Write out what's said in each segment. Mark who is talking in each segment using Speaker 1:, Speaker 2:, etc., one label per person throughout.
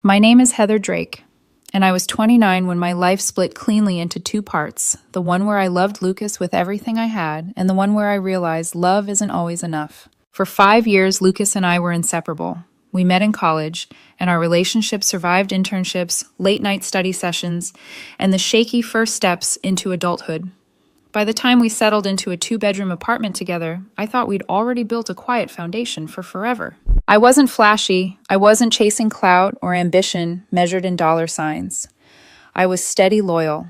Speaker 1: My name is Heather Drake, and I was 29 when my life split cleanly into two parts, the one where I loved Lucas with everything I had, and the one where I realized love isn't always enough. For 5 years, Lucas and I were inseparable. We met in college, and our relationship survived internships, late-night study sessions, and the shaky first steps into adulthood. By the time we settled into a 2-bedroom apartment together, I thought we'd already built a quiet foundation for forever. I wasn't flashy. I wasn't chasing clout or ambition measured in dollar signs. I was steady loyal.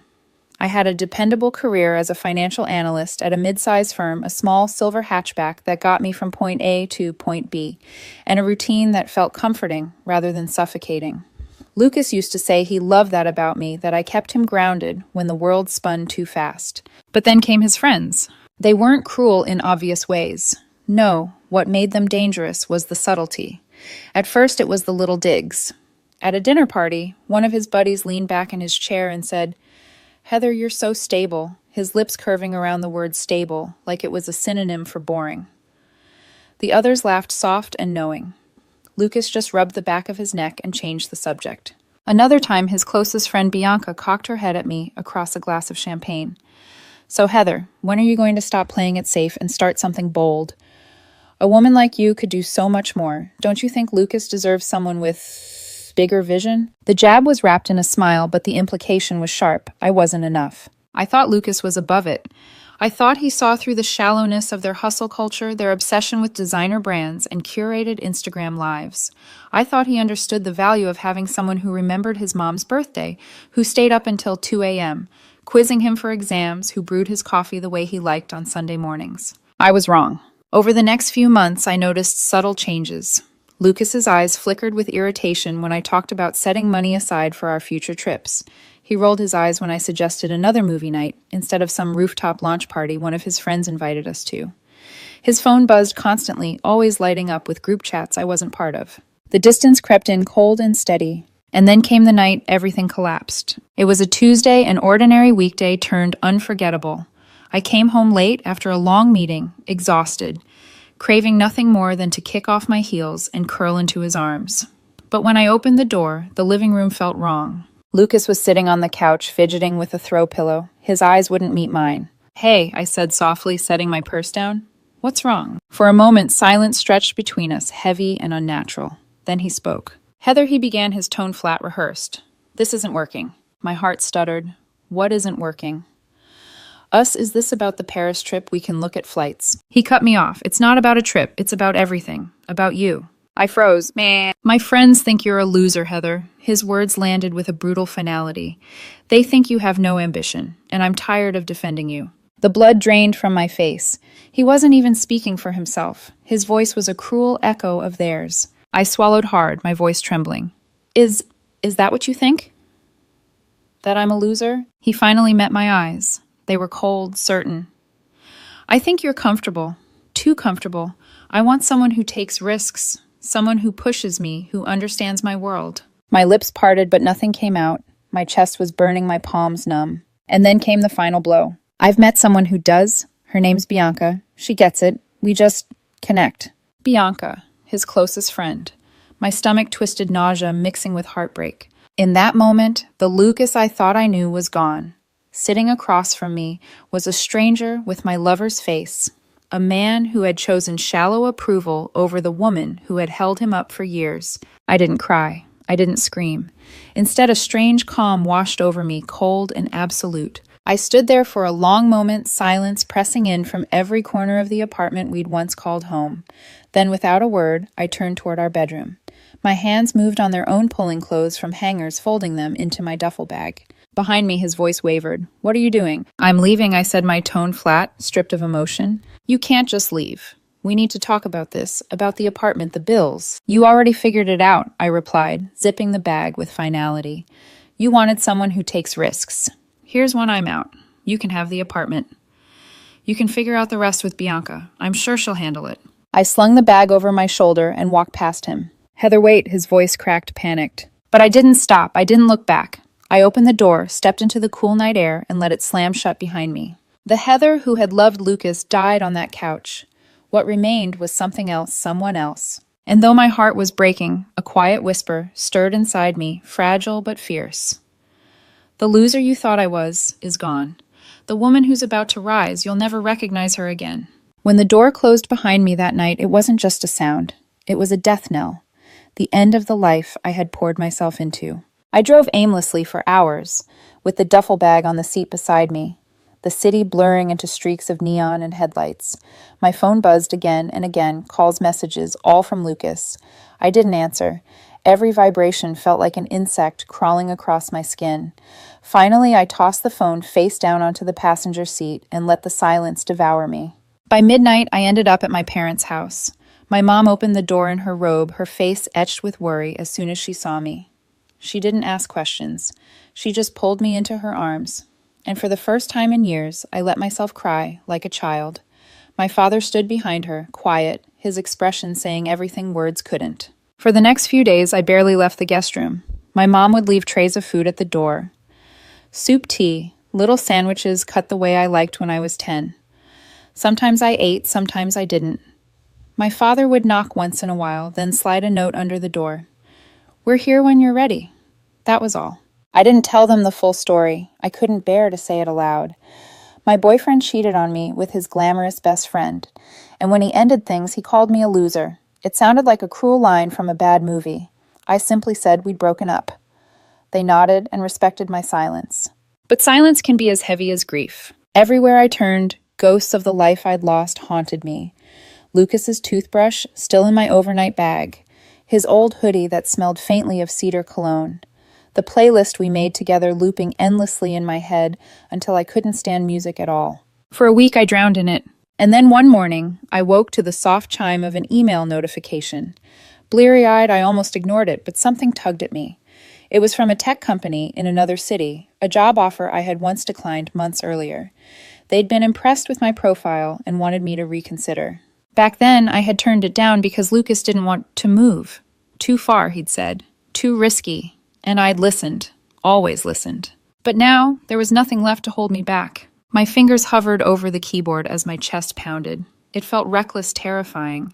Speaker 1: I had a dependable career as a financial analyst at a mid-sized firm, a small silver hatchback that got me from point A to point B, and a routine that felt comforting rather than suffocating. Lucas used to say he loved that about me, that I kept him grounded when the world spun too fast. But then came his friends. They weren't cruel in obvious ways. No, what made them dangerous was the subtlety. At first it was the little digs. At a dinner party, one of his buddies leaned back in his chair and said, "Heather, you're so stable," his lips curving around the word stable, like it was a synonym for boring. The others laughed soft and knowing. Lucas just rubbed the back of his neck and changed the subject. Another time, his closest friend Bianca cocked her head at me across a glass of champagne. "So Heather, when are you going to stop playing it safe and start something bold? A woman like you could do so much more. Don't you think Lucas deserves someone with bigger vision?" The jab was wrapped in a smile, but the implication was sharp. I wasn't enough. I thought Lucas was above it. I thought he saw through the shallowness of their hustle culture, their obsession with designer brands, and curated Instagram lives. I thought he understood the value of having someone who remembered his mom's birthday, who stayed up until 2 a.m., quizzing him for exams, who brewed his coffee the way he liked on Sunday mornings. I was wrong. Over the next few months, I noticed subtle changes. Lucas's eyes flickered with irritation when I talked about setting money aside for our future trips. He rolled his eyes when I suggested another movie night, instead of some rooftop launch party one of his friends invited us to. His phone buzzed constantly, always lighting up with group chats I wasn't part of. The distance crept in cold and steady. And then came the night everything collapsed. It was a Tuesday, an ordinary weekday turned unforgettable. I came home late after a long meeting, exhausted, craving nothing more than to kick off my heels and curl into his arms. But when I opened the door, the living room felt wrong. Lucas was sitting on the couch, fidgeting with a throw pillow. His eyes wouldn't meet mine. "Hey," I said softly, setting my purse down. "What's wrong?" For a moment, silence stretched between us, heavy and unnatural. Then he spoke. "Heather," he began, his tone flat, rehearsed. "This isn't working." My heart stuttered. What isn't working? Us, is this about the Paris trip? We can look at flights. He cut me off. "It's not about a trip. It's about everything. About you." I froze. "Meh. My friends think you're a loser, Heather." His words landed with a brutal finality. "They think you have no ambition, and I'm tired of defending you." The blood drained from my face. He wasn't even speaking for himself. His voice was a cruel echo of theirs. I swallowed hard, my voice trembling. Is that what you think? That I'm a loser?" He finally met my eyes. They were cold, certain. "I think you're comfortable. Too comfortable. I want someone who takes risks. Someone who pushes me, who understands my world." My lips parted, but nothing came out. My chest was burning, my palms numb. And then came the final blow. "I've met someone who does. Her name's Bianca. She gets it. We just connect." Bianca, his closest friend. My stomach twisted, nausea mixing with heartbreak. In that moment, the Lucas I thought I knew was gone. Sitting across from me was a stranger with my lover's face. A man who had chosen shallow approval over the woman who had held him up for years. I didn't cry. I didn't scream. Instead, a strange calm washed over me, cold and absolute. I stood there for a long moment, silence pressing in from every corner of the apartment we'd once called home. Then, without a word, I turned toward our bedroom. My hands moved on their own, pulling clothes from hangers, folding them into my duffel bag. Behind me, his voice wavered. "What are you doing?" "I'm leaving," I said, my tone flat, stripped of emotion. "You can't just leave. We need to talk about this, about the apartment, the bills." "You already figured it out," I replied, zipping the bag with finality. "You wanted someone who takes risks. Here's one. I'm out. You can have the apartment. You can figure out the rest with Bianca. I'm sure she'll handle it." I slung the bag over my shoulder and walked past him. "Heather, wait," his voice cracked, panicked. But I didn't stop. I didn't look back. I opened the door, stepped into the cool night air, and let it slam shut behind me. The Heather who had loved Lucas died on that couch. What remained was something else, someone else. And though my heart was breaking, a quiet whisper stirred inside me, fragile but fierce. The loser you thought I was is gone. The woman who's about to rise, you'll never recognize her again. When the door closed behind me that night, it wasn't just a sound. It was a death knell, the end of the life I had poured myself into. I drove aimlessly for hours, with the duffel bag on the seat beside me, the city blurring into streaks of neon and headlights. My phone buzzed again and again, calls, messages, all from Lucas. I didn't answer. Every vibration felt like an insect crawling across my skin. Finally, I tossed the phone face down onto the passenger seat and let the silence devour me. By midnight, I ended up at my parents' house. My mom opened the door in her robe, her face etched with worry as soon as she saw me. She didn't ask questions. She just pulled me into her arms. And for the first time in years, I let myself cry like a child. My father stood behind her, quiet, his expression saying everything words couldn't. For the next few days, I barely left the guest room. My mom would leave trays of food at the door. Soup, tea, little sandwiches cut the way I liked when I was 10. Sometimes I ate, sometimes I didn't. My father would knock once in a while, then slide a note under the door. "We're here when you're ready." That was all. I didn't tell them the full story. I couldn't bear to say it aloud. My boyfriend cheated on me with his glamorous best friend, and when he ended things, he called me a loser. It sounded like a cruel line from a bad movie. I simply said we'd broken up. They nodded and respected my silence. But silence can be as heavy as grief. Everywhere I turned, ghosts of the life I'd lost haunted me. Lucas's toothbrush, still in my overnight bag. His old hoodie that smelled faintly of cedar cologne. The playlist we made together looping endlessly in my head until I couldn't stand music at all. For a week I drowned in it. And then one morning, I woke to the soft chime of an email notification. Bleary-eyed, I almost ignored it, but something tugged at me. It was from a tech company in another city, a job offer I had once declined months earlier. They'd been impressed with my profile and wanted me to reconsider. Back then, I had turned it down because Lucas didn't want to move. Too far, he'd said. Too risky. And I'd listened. Always listened. But now, there was nothing left to hold me back. My fingers hovered over the keyboard as my chest pounded. It felt reckless, terrifying.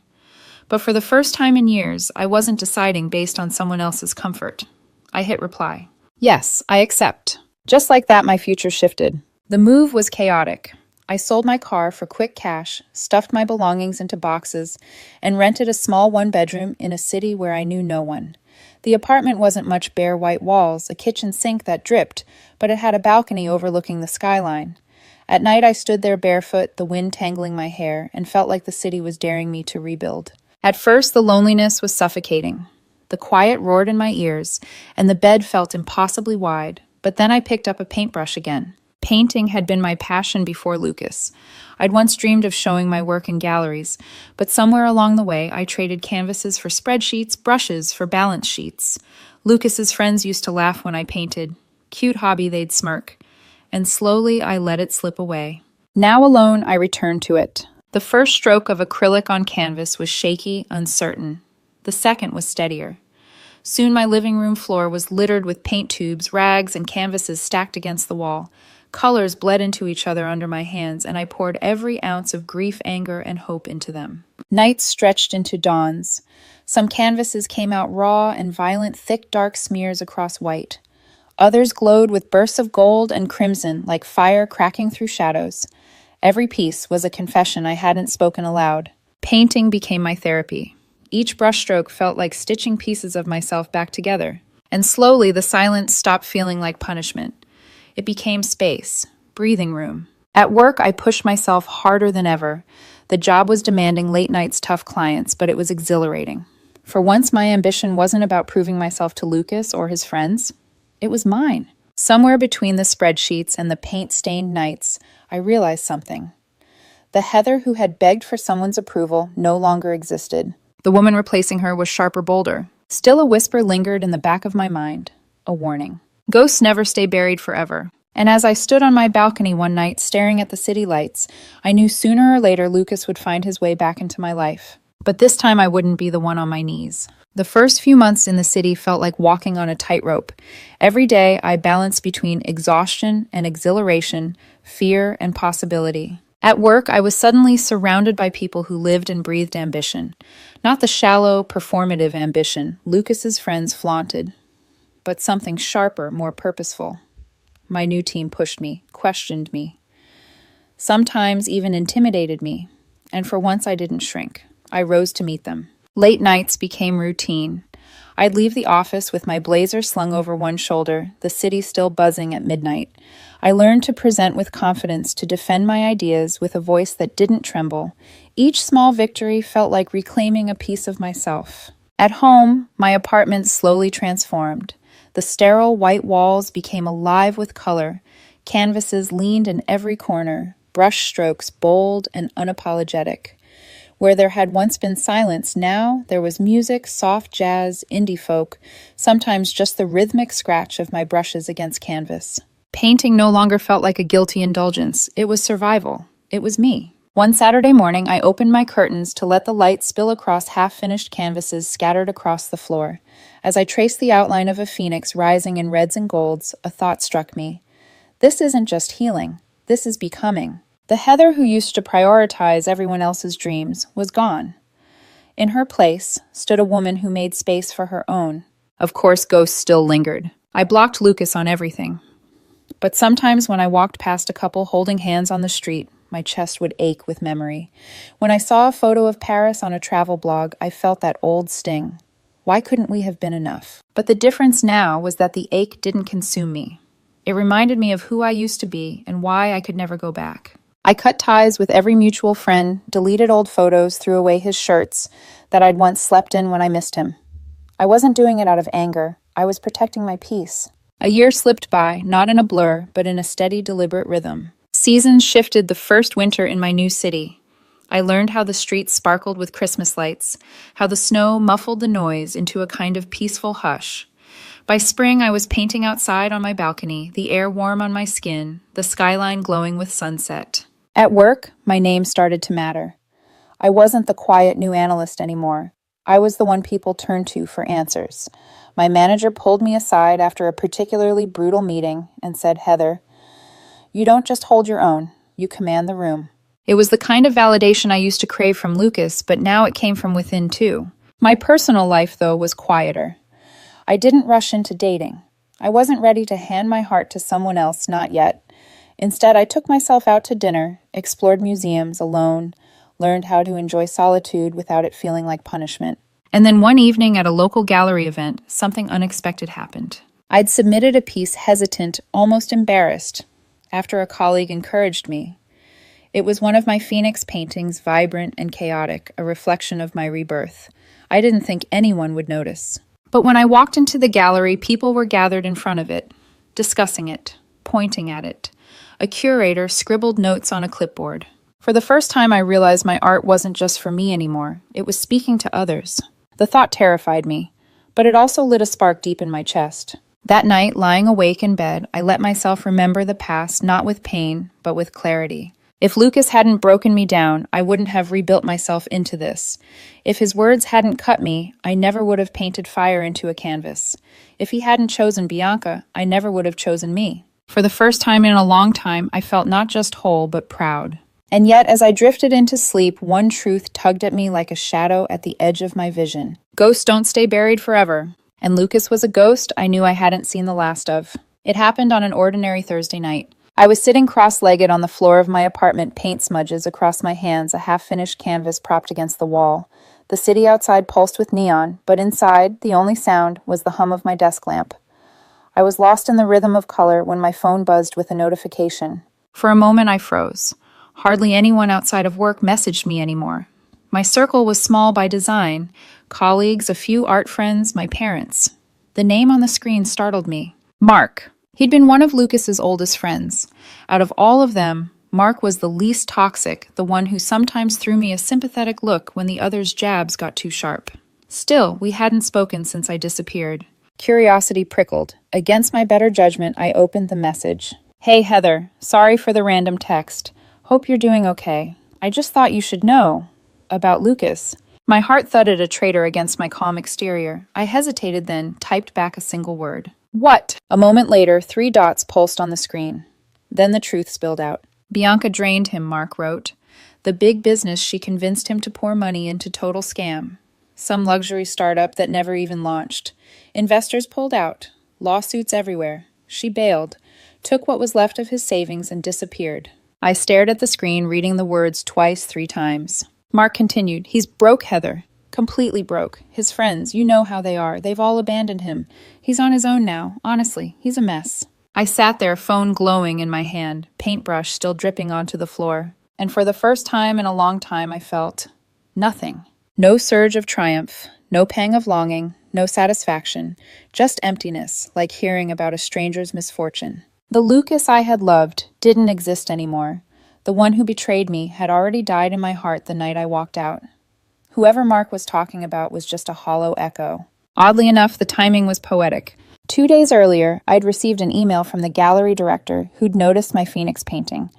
Speaker 1: But for the first time in years, I wasn't deciding based on someone else's comfort. I hit reply. Yes, I accept. Just like that, my future shifted. The move was chaotic. I sold my car for quick cash, stuffed my belongings into boxes, and rented a small one-bedroom in a city where I knew no one. The apartment wasn't much bare white walls, a kitchen sink that dripped, but it had a balcony overlooking the skyline. At night I stood there barefoot, the wind tangling my hair, and felt like the city was daring me to rebuild. At first, the loneliness was suffocating. The quiet roared in my ears, and the bed felt impossibly wide, but then I picked up a paintbrush again. Painting had been my passion before Lucas. I'd once dreamed of showing my work in galleries, but somewhere along the way I traded canvases for spreadsheets, brushes for balance sheets. Lucas's friends used to laugh when I painted. Cute hobby, they'd smirk. And slowly I let it slip away. Now alone, I returned to it. The first stroke of acrylic on canvas was shaky, uncertain. The second was steadier. Soon my living room floor was littered with paint tubes, rags, and canvases stacked against the wall. Colors bled into each other under my hands, and I poured every ounce of grief, anger, and hope into them. Nights stretched into dawns. Some canvases came out raw and violent, thick, dark smears across white. Others glowed with bursts of gold and crimson, like fire cracking through shadows. Every piece was a confession I hadn't spoken aloud. Painting became my therapy. Each brushstroke felt like stitching pieces of myself back together. And slowly the silence stopped feeling like punishment. It became space, breathing room. At work, I pushed myself harder than ever. The job was demanding late nights, tough clients, but it was exhilarating. For once, my ambition wasn't about proving myself to Lucas or his friends. It was mine. Somewhere between the spreadsheets and the paint-stained nights, I realized something. The Heather who had begged for someone's approval no longer existed. The woman replacing her was sharper, bolder. Still a whisper lingered in the back of my mind. A warning. Ghosts never stay buried forever. And as I stood on my balcony one night staring at the city lights, I knew sooner or later Lucas would find his way back into my life. But this time I wouldn't be the one on my knees. The first few months in the city felt like walking on a tightrope. Every day I balanced between exhaustion and exhilaration, fear and possibility. At work, I was suddenly surrounded by people who lived and breathed ambition. Not the shallow, performative ambition Lucas's friends flaunted, but something sharper, more purposeful. My new team pushed me, questioned me, sometimes even intimidated me, and for once I didn't shrink. I rose to meet them. Late nights became routine. I'd leave the office with my blazer slung over one shoulder, the city still buzzing at midnight. I learned to present with confidence, to defend my ideas with a voice that didn't tremble. Each small victory felt like reclaiming a piece of myself. At home, my apartment slowly transformed. The sterile white walls became alive with color. Canvases leaned in every corner, brush strokes bold and unapologetic. Where there had once been silence, now there was music, soft jazz, indie folk, sometimes just the rhythmic scratch of my brushes against canvas. Painting no longer felt like a guilty indulgence. It was survival. It was me. One Saturday morning, I opened my curtains to let the light spill across half-finished canvases scattered across the floor. As I traced the outline of a phoenix rising in reds and golds, a thought struck me. This isn't just healing. This is becoming. The Heather who used to prioritize everyone else's dreams was gone. In her place stood a woman who made space for her own. Of course, ghosts still lingered. I blocked Lucas on everything. But sometimes when I walked past a couple holding hands on the street, my chest would ache with memory. When I saw a photo of Paris on a travel blog, I felt that old sting. Why couldn't we have been enough? But the difference now was that the ache didn't consume me. It reminded me of who I used to be and why I could never go back. I cut ties with every mutual friend, deleted old photos, threw away his shirts that I'd once slept in when I missed him. I wasn't doing it out of anger. I was protecting my peace. A year slipped by, not in a blur, but in a steady, deliberate rhythm. Seasons shifted the first winter in my new city. I learned how the streets sparkled with Christmas lights, how the snow muffled the noise into a kind of peaceful hush. By spring, I was painting outside on my balcony, the air warm on my skin, the skyline glowing with sunset. At work, my name started to matter. I wasn't the quiet new analyst anymore. I was the one people turned to for answers. My manager pulled me aside after a particularly brutal meeting and said, "Heather, you don't just hold your own, you command the room." It was the kind of validation I used to crave from Lucas, but now it came from within too. My personal life, though, was quieter. I didn't rush into dating. I wasn't ready to hand my heart to someone else, not yet. Instead, I took myself out to dinner, explored museums alone, learned how to enjoy solitude without it feeling like punishment. And then one evening at a local gallery event, something unexpected happened. I'd submitted a piece hesitant, almost embarrassed, after a colleague encouraged me. It was one of my Phoenix paintings, vibrant and chaotic, a reflection of my rebirth. I didn't think anyone would notice. But when I walked into the gallery, people were gathered in front of it, discussing it, pointing at it. A curator scribbled notes on a clipboard. For the first time, I realized my art wasn't just for me anymore. It was speaking to others. The thought terrified me, but it also lit a spark deep in my chest. That night, lying awake in bed, I let myself remember the past, not with pain, but with clarity. If Lucas hadn't broken me down, I wouldn't have rebuilt myself into this. If his words hadn't cut me, I never would have painted fire into a canvas. If he hadn't chosen Bianca, I never would have chosen me. For the first time in a long time, I felt not just whole, but proud. And yet, as I drifted into sleep, one truth tugged at me like a shadow at the edge of my vision. Ghosts don't stay buried forever. And Lucas was a ghost I knew I hadn't seen the last of. It happened on an ordinary Thursday night. I was sitting cross-legged on the floor of my apartment, paint smudges across my hands, a half-finished canvas propped against the wall. The city outside pulsed with neon, but inside, the only sound was the hum of my desk lamp. I was lost in the rhythm of color when my phone buzzed with a notification. For a moment, I froze. Hardly anyone outside of work messaged me anymore. My circle was small by design. Colleagues, a few art friends, my parents. The name on the screen startled me. Mark. He'd been one of Lucas's oldest friends. Out of all of them, Mark was the least toxic, the one who sometimes threw me a sympathetic look when the others' jabs got too sharp. Still, we hadn't spoken since I disappeared. Curiosity prickled. Against my better judgment, I opened the message. "Hey, Heather. Sorry for the random text. Hope you're doing okay. I just thought you should know about Lucas." My heart thudded a traitor against my calm exterior. I hesitated, then typed back a single word. "What?" A moment later, 3 dots pulsed on the screen. Then the truth spilled out. Bianca drained him, Mark wrote. The big business she convinced him to pour money into total scam. Some luxury startup that never even launched. Investors pulled out. Lawsuits everywhere. She bailed, took what was left of his savings and disappeared. I stared at the screen, reading the words twice, 3 times. Mark continued, He's broke, Heather. Completely broke. His friends, you know how they are. They've all abandoned him. He's on his own now. Honestly, he's a mess. I sat there, phone glowing in my hand, paintbrush still dripping onto the floor. And for the first time in a long time, I felt nothing. No surge of triumph, no pang of longing, no satisfaction, just emptiness, like hearing about a stranger's misfortune. The Lucas I had loved didn't exist anymore. The one who betrayed me had already died in my heart the night I walked out. Whoever Mark was talking about was just a hollow echo. Oddly enough, the timing was poetic. 2 days earlier, I'd received an email from the gallery director who'd noticed my Phoenix painting.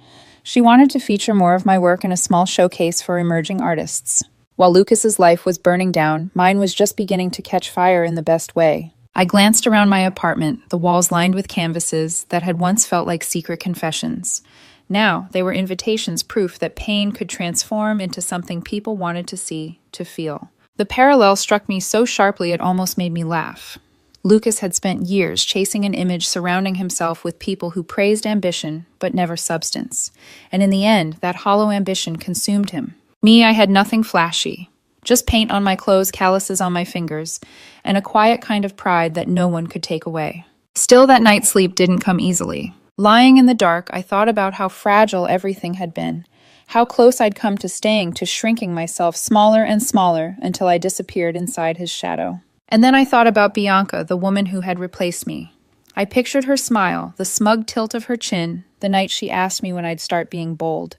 Speaker 1: She wanted to feature more of my work in a small showcase for emerging artists. While Lucas's life was burning down, mine was just beginning to catch fire in the best way. I glanced around my apartment, the walls lined with canvases that had once felt like secret confessions. Now, they were invitations, proof that pain could transform into something people wanted to see, to feel. The parallel struck me so sharply it almost made me laugh. Lucas had spent years chasing an image surrounding himself with people who praised ambition, but never substance. And in the end, that hollow ambition consumed him. Me, I had nothing flashy. Just paint on my clothes, calluses on my fingers, and a quiet kind of pride that no one could take away. Still, that night's sleep didn't come easily. Lying in the dark, I thought about how fragile everything had been, how close I'd come to staying, to shrinking myself smaller and smaller until I disappeared inside his shadow. And then I thought about Bianca, the woman who had replaced me. I pictured her smile, the smug tilt of her chin, the night she asked me when I'd start being bold.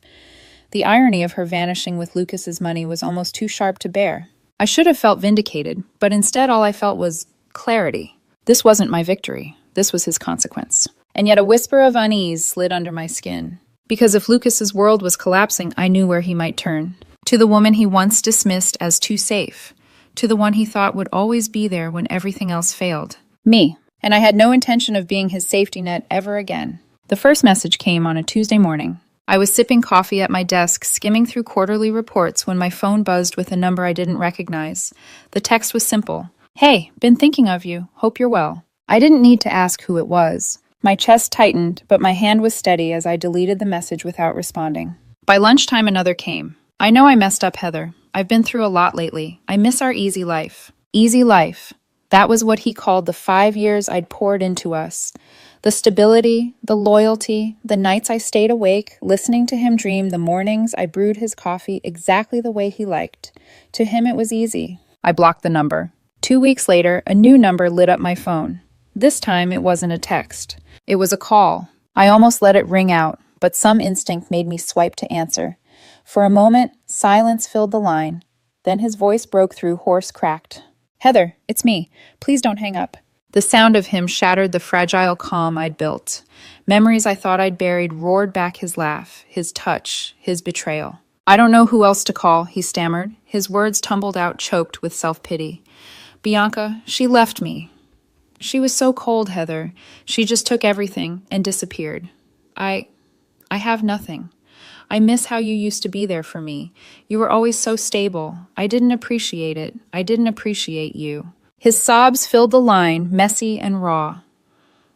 Speaker 1: The irony of her vanishing with Lucas's money was almost too sharp to bear. I should have felt vindicated, but instead all I felt was clarity. This wasn't my victory. This was his consequence. And yet a whisper of unease slid under my skin. Because if Lucas's world was collapsing, I knew where he might turn. To the woman he once dismissed as too safe. To the one he thought would always be there when everything else failed. Me. And I had no intention of being his safety net ever again. The first message came on a Tuesday morning. I was sipping coffee at my desk, skimming through quarterly reports when my phone buzzed with a number I didn't recognize. The text was simple. Hey, been thinking of you. Hope you're well. I didn't need to ask who it was. My chest tightened, but my hand was steady as I deleted the message without responding. By lunchtime, another came. I know I messed up, Heather. I've been through a lot lately. I miss our easy life. Easy life. That was what he called the 5 years I'd poured into us. The stability, the loyalty, the nights I stayed awake, listening to him dream, the mornings I brewed his coffee exactly the way he liked. To him, it was easy. I blocked the number. 2 weeks later, a new number lit up my phone. This time, it wasn't a text. It was a call. I almost let it ring out, but some instinct made me swipe to answer. For a moment, silence filled the line. Then his voice broke through, hoarse, cracked. Heather, it's me. Please don't hang up. The sound of him shattered the fragile calm I'd built. Memories I thought I'd buried roared back his laugh, his touch, his betrayal. I don't know who else to call, he stammered. His words tumbled out, choked with self-pity. Bianca, she left me. She was so cold, Heather. She just took everything and disappeared. I have nothing. I miss how you used to be there for me. You were always so stable. I didn't appreciate it. I didn't appreciate you. His sobs filled the line, messy and raw.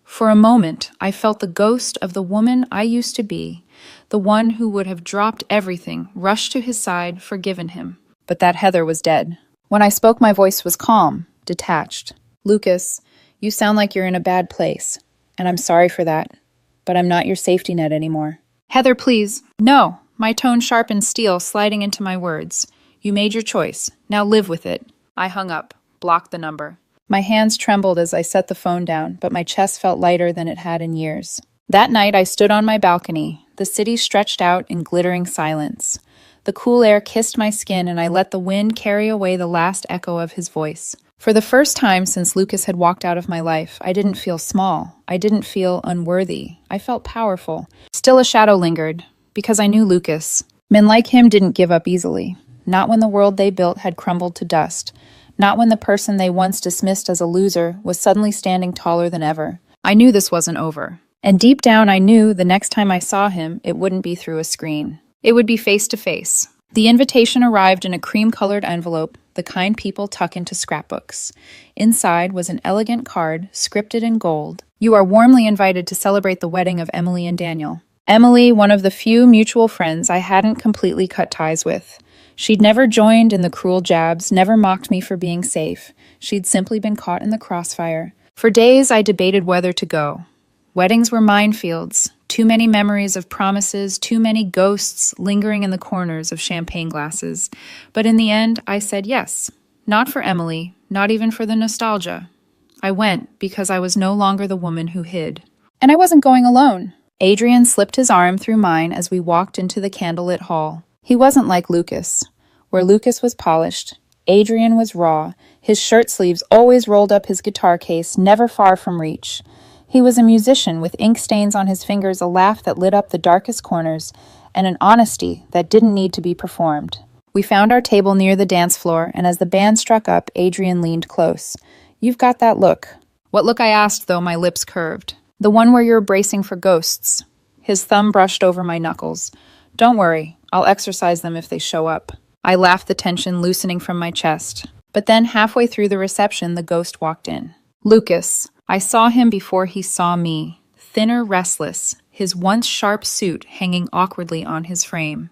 Speaker 1: For a moment, I felt the ghost of the woman I used to be, the one who would have dropped everything, rushed to his side, forgiven him. But that Heather was dead. When I spoke, my voice was calm, detached. Lucas, you sound like you're in a bad place, and I'm sorry for that, but I'm not your safety net anymore. Heather, please. No, my tone sharpened steel, sliding into my words. You made your choice. Now live with it. I hung up, blocked the number. My hands trembled as I set the phone down, but my chest felt lighter than it had in years. That night, I stood on my balcony. The city stretched out in glittering silence. The cool air kissed my skin, and I let the wind carry away the last echo of his voice. For the first time since Lucas had walked out of my life, I didn't feel small. I didn't feel unworthy. I felt powerful. Still a shadow lingered, because I knew Lucas. Men like him didn't give up easily. Not when the world they built had crumbled to dust. Not when the person they once dismissed as a loser was suddenly standing taller than ever. I knew this wasn't over. And deep down, I knew the next time I saw him, it wouldn't be through a screen. It would be face to face. The invitation arrived in a cream-colored envelope, the kind people tuck into scrapbooks. Inside was an elegant card, scripted in gold. You are warmly invited to celebrate the wedding of Emily and Daniel. Emily, one of the few mutual friends I hadn't completely cut ties with. She'd never joined in the cruel jabs, never mocked me for being safe. She'd simply been caught in the crossfire. For days, I debated whether to go. Weddings were minefields, too many memories of promises, too many ghosts lingering in the corners of champagne glasses. But in the end, I said yes. Not for Emily, not even for the nostalgia. I went because I was no longer the woman who hid. And I wasn't going alone. Adrian slipped his arm through mine as we walked into the candlelit hall. He wasn't like Lucas. Where Lucas was polished, Adrian was raw, his shirt sleeves always rolled up his guitar case, never far from reach. He was a musician with ink stains on his fingers, a laugh that lit up the darkest corners, and an honesty that didn't need to be performed. We found our table near the dance floor, and as the band struck up, Adrian leaned close. "You've got that look." What look, I asked, though my lips curved. "The one where you're bracing for ghosts." His thumb brushed over my knuckles. "Don't worry, I'll exorcise them if they show up." I laughed, the tension loosening from my chest. But then, halfway through the reception, the ghost walked in. Lucas. I saw him before he saw me. Thinner, restless, his once sharp suit hanging awkwardly on his frame.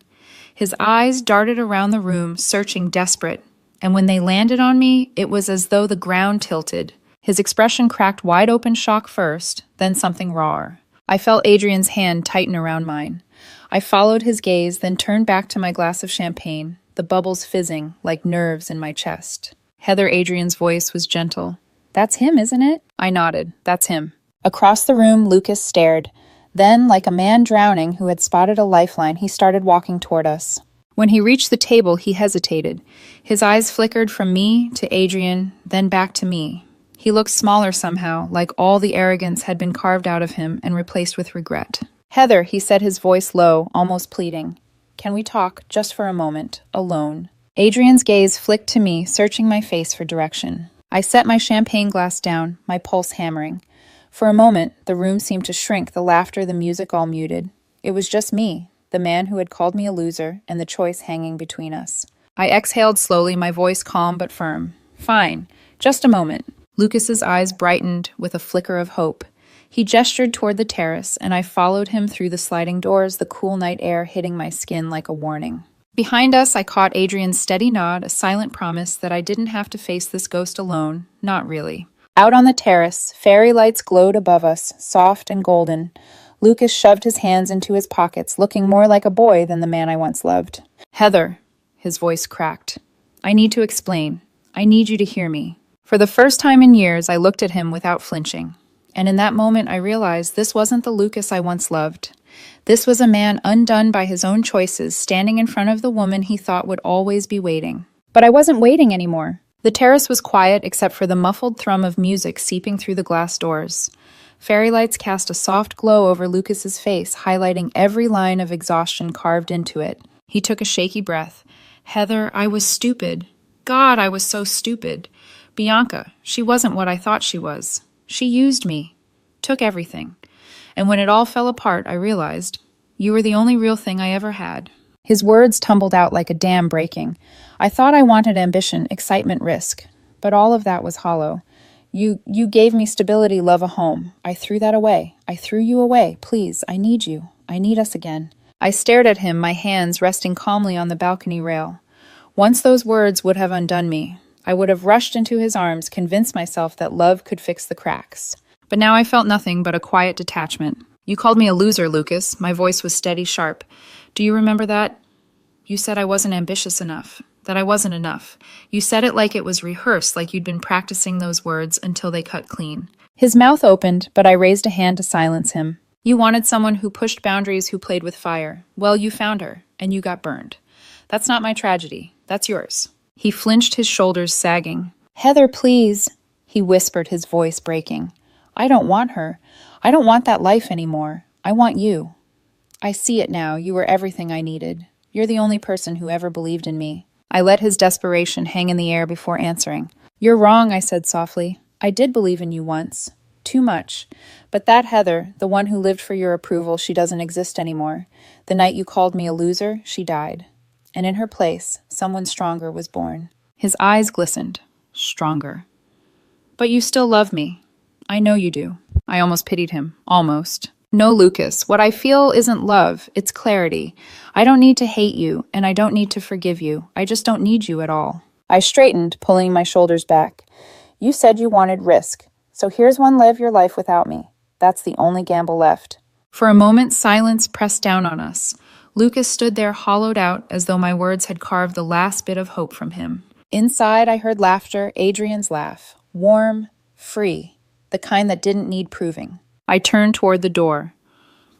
Speaker 1: His eyes darted around the room, searching, desperate. And when they landed on me, it was as though the ground tilted. His expression cracked wide open shock first, then something rawer. I felt Adrian's hand tighten around mine. I followed his gaze, then turned back to my glass of champagne, the bubbles fizzing like nerves in my chest. Heather Adrian's voice was gentle. "That's him, isn't it?" I nodded. "That's him." Across the room, Lucas stared. Then, like a man drowning who had spotted a lifeline, he started walking toward us. When he reached the table, he hesitated. His eyes flickered from me to Adrian, then back to me. He looked smaller somehow, like all the arrogance had been carved out of him and replaced with regret. "Heather," he said, his voice low, almost pleading. "Can we talk, just for a moment, alone?" Adrian's gaze flicked to me, searching my face for direction. I set my champagne glass down, my pulse hammering. For a moment, the room seemed to shrink, the laughter, the music all muted. It was just me, the man who had called me a loser, and the choice hanging between us. I exhaled slowly, my voice calm but firm. "Fine, just a moment." Lucas's eyes brightened with a flicker of hope. He gestured toward the terrace, and I followed him through the sliding doors, the cool night air hitting my skin like a warning. Behind us, I caught Adrian's steady nod, a silent promise that I didn't have to face this ghost alone. Not really. Out on the terrace, fairy lights glowed above us, soft and golden. Lucas shoved his hands into his pockets, looking more like a boy than the man I once loved. "Heather," his voice cracked. "I need to explain. I need you to hear me." For the first time in years, I looked at him without flinching. And in that moment, I realized this wasn't the Lucas I once loved. This was a man undone by his own choices, standing in front of the woman he thought would always be waiting. But I wasn't waiting anymore. The terrace was quiet except for the muffled thrum of music seeping through the glass doors. Fairy lights cast a soft glow over Lucas's face, highlighting every line of exhaustion carved into it. He took a shaky breath. "Heather, I was stupid. God, I was so stupid. Bianca, she wasn't what I thought she was. She used me. Took everything. And when it all fell apart, I realized, you were the only real thing I ever had." His words tumbled out like a dam breaking. I thought I wanted ambition, excitement, risk. But all of that was hollow. You gave me stability, love, a home. I threw that away. I threw you away. Please, I need you. I need us again. I stared at him, my hands resting calmly on the balcony rail. Once those words would have undone me. I would have rushed into his arms, convinced myself that love could fix the cracks. But now I felt nothing but a quiet detachment. "You called me a loser, Lucas." My voice was steady, sharp. "Do you remember that? You said I wasn't ambitious enough, that I wasn't enough. You said it like it was rehearsed, like you'd been practicing those words until they cut clean." His mouth opened, but I raised a hand to silence him. "You wanted someone who pushed boundaries, who played with fire. Well, you found her, and you got burned. That's not my tragedy. That's yours." He flinched, his shoulders sagging. "Heather, please," he whispered, his voice breaking. "I don't want her. I don't want that life anymore. I want you. I see it now. You were everything I needed. You're the only person who ever believed in me." I let his desperation hang in the air before answering. "You're wrong," I said softly. "I did believe in you once. Too much. But that Heather, the one who lived for your approval, she doesn't exist anymore. The night you called me a loser, she died. And in her place, someone stronger was born. His eyes glistened. Stronger. But you still love me. I know you do. I almost pitied him. Almost. No, Lucas, what I feel isn't love, it's clarity. I don't need to hate you, and I don't need to forgive you. I just don't need you at all. I straightened, pulling my shoulders back. You said you wanted risk, so here's one live your life without me. That's the only gamble left. For a moment, silence pressed down on us. Lucas stood there hollowed out as though my words had carved the last bit of hope from him. Inside, I heard laughter, Adrian's laugh. Warm, free, the kind that didn't need proving. I turned toward the door.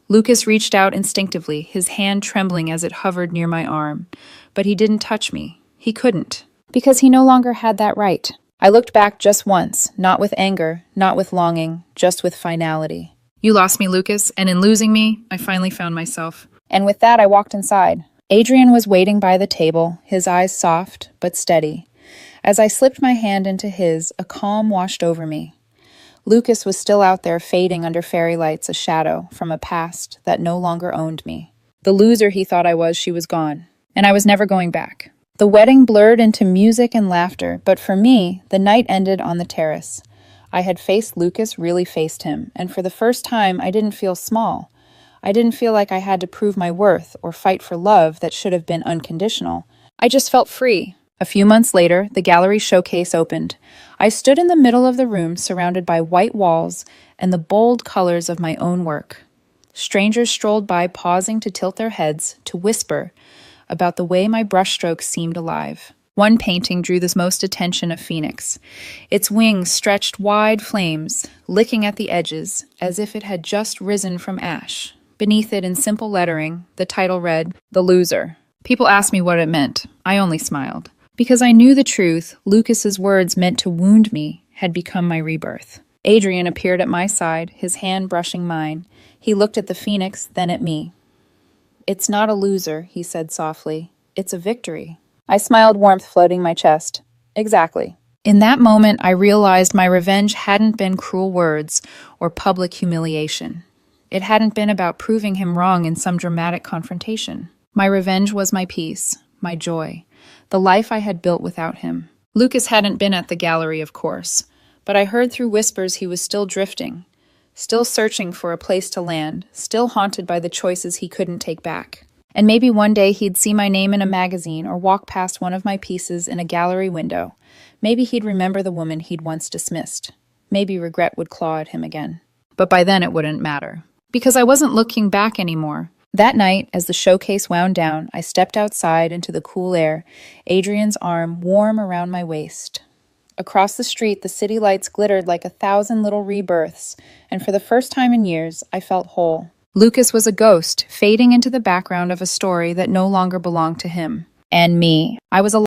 Speaker 1: Lucas reached out instinctively, his hand trembling as it hovered near my arm. But he didn't touch me. He couldn't. Because he no longer had that right. I looked back just once, not with anger, not with longing, just with finality. You lost me, Lucas, and in losing me, I finally found myself. And with that, I walked inside. Adrian was waiting by the table, his eyes soft but steady. As I slipped my hand into his, a calm washed over me. Lucas was still out there fading under fairy lights, a shadow from a past that no longer owned me. The loser he thought I was, she was gone. And I was never going back. The wedding blurred into music and laughter, but for me, the night ended on the terrace. I had faced Lucas, really faced him, and for the first time, I didn't feel small. I didn't feel like I had to prove my worth or fight for love that should have been unconditional. I just felt free. A few months later, the gallery showcase opened. I stood in the middle of the room, surrounded by white walls and the bold colors of my own work. Strangers strolled by, pausing to tilt their heads, to whisper about the way my brushstrokes seemed alive. One painting drew the most attention, a phoenix. Its wings stretched wide flames, licking at the edges, as if it had just risen from ash. Beneath it, in simple lettering, the title read, "The Loser." People asked me what it meant. I only smiled. Because I knew the truth, Lucas's words meant to wound me had become my rebirth. Adrian appeared at my side, his hand brushing mine. He looked at the phoenix, then at me. It's not a loser, he said softly. It's a victory. I smiled, warmth floating my chest. Exactly. In that moment, I realized my revenge hadn't been cruel words or public humiliation. It hadn't been about proving him wrong in some dramatic confrontation. My revenge was my peace, my joy. The life I had built without him. Lucas hadn't been at the gallery, of course, but I heard through whispers he was still drifting, still searching for a place to land, still haunted by the choices he couldn't take back. And maybe one day he'd see my name in a magazine or walk past one of my pieces in a gallery window. Maybe he'd remember the woman he'd once dismissed. Maybe regret would claw at him again. But by then it wouldn't matter, because I wasn't looking back anymore. That night, as the showcase wound down, I stepped outside into the cool air, Adrian's arm warm around my waist. Across the street, the city lights glittered like 1,000 little rebirths, and for the first time in years, I felt whole. Lucas was a ghost, fading into the background of a story that no longer belonged to him. And me. I was alive.